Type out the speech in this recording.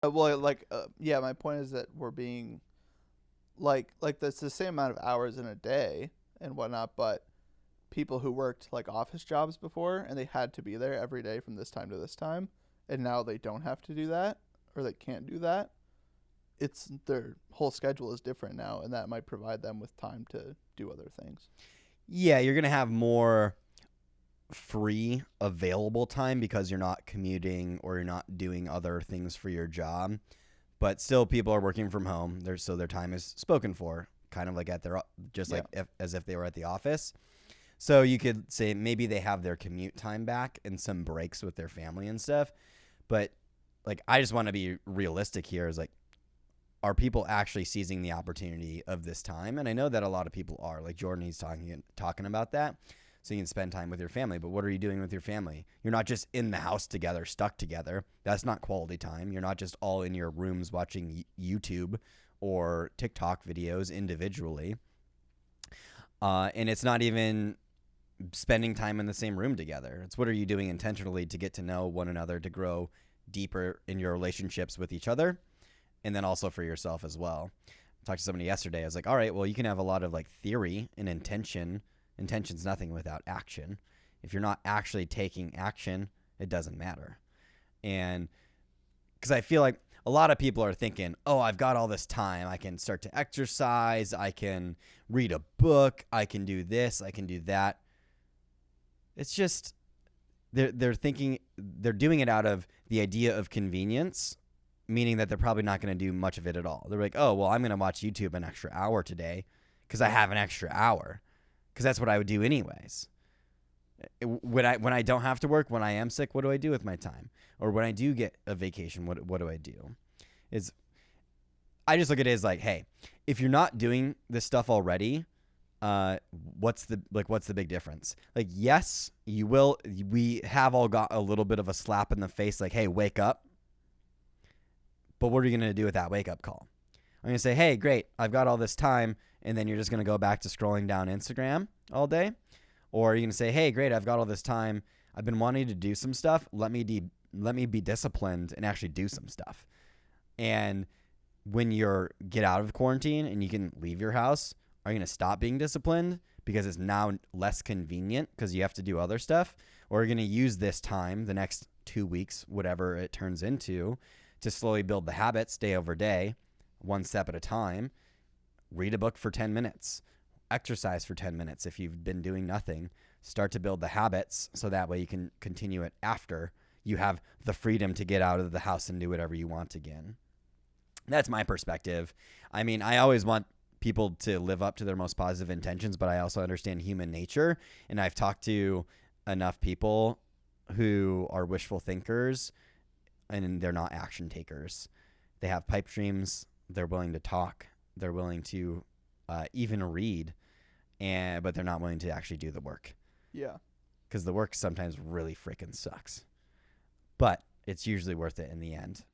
Yeah, my point is that we're being that's the same amount of hours in a day and whatnot, but people who worked like office jobs before and they had to be there every day from this time to this time, and now they don't have to do that or they can't do that. It's their whole schedule is different now, and that might provide them with time to do other things. Yeah, you're going to have more free available time because you're not commuting or you're not doing other things for your job. But still, people are working from home. So their time is spoken for, kind of like at their just Yeah. like as if they were at the office. So you could say maybe they have their commute time back and some breaks with their family and stuff. But like, I just want to be realistic here. Is like, are people actually seizing the opportunity of this time? And I know that a lot of people are. Like Jordan, he's talking about that. So you can spend time with your family. But what are you doing with your family? You're not just in the house together, stuck together. That's not quality time. You're not just all in your rooms watching YouTube or TikTok videos individually. And it's not even spending time in the same room together. It's what are you doing intentionally to get to know one another, to grow deeper in your relationships with each other, and then also for yourself as well. I talked to somebody yesterday. I was like, all right, well, you can have a lot of like theory and intention. Intention's nothing without action. If you're not actually taking action, it doesn't matter. And because I feel like a lot of people are thinking, oh, I've got all this time. I can start to exercise. I can read a book. I can do this. I can do that. It's just they're thinking they're doing it out of the idea of convenience, meaning that they're probably not going to do much of it at all. They're like, oh, well, I'm going to watch YouTube an extra hour today because I have an extra hour because that's what I would do anyways. When I don't have to work, when I am sick, what do I do with my time? Or when I do get a vacation, what do I do? Is I just look at it as like, hey, if you're not doing this stuff already, what's the big difference? Like, yes, you will. We have all got a little bit of a slap in the face, like, hey, wake up. But what are you going to do with that wake up call? I'm going to say, hey, great, I've got all this time. And then you're just going to go back to scrolling down Instagram all day. Or you're going to say, hey, great, I've got all this time. I've been wanting to do some stuff. Let me be disciplined and actually do some stuff. And when you're get out of quarantine and you can leave your house, are you going to stop being disciplined because it's now less convenient because you have to do other stuff? Or are you going to use this time, the next 2 weeks, whatever it turns into, to slowly build the habits day over day, one step at a time? Read a book for 10 minutes. Exercise for 10 minutes if you've been doing nothing. Start to build the habits so that way you can continue it after you have the freedom to get out of the house and do whatever you want again. That's my perspective. I mean, I always want people to live up to their most positive intentions, but I also understand human nature. And I've talked to enough people who are wishful thinkers and they're not action takers. They have pipe dreams. They're willing to talk. They're willing to even read, but they're not willing to actually do the work. Yeah. Because the work sometimes really freaking sucks. But it's usually worth it in the end.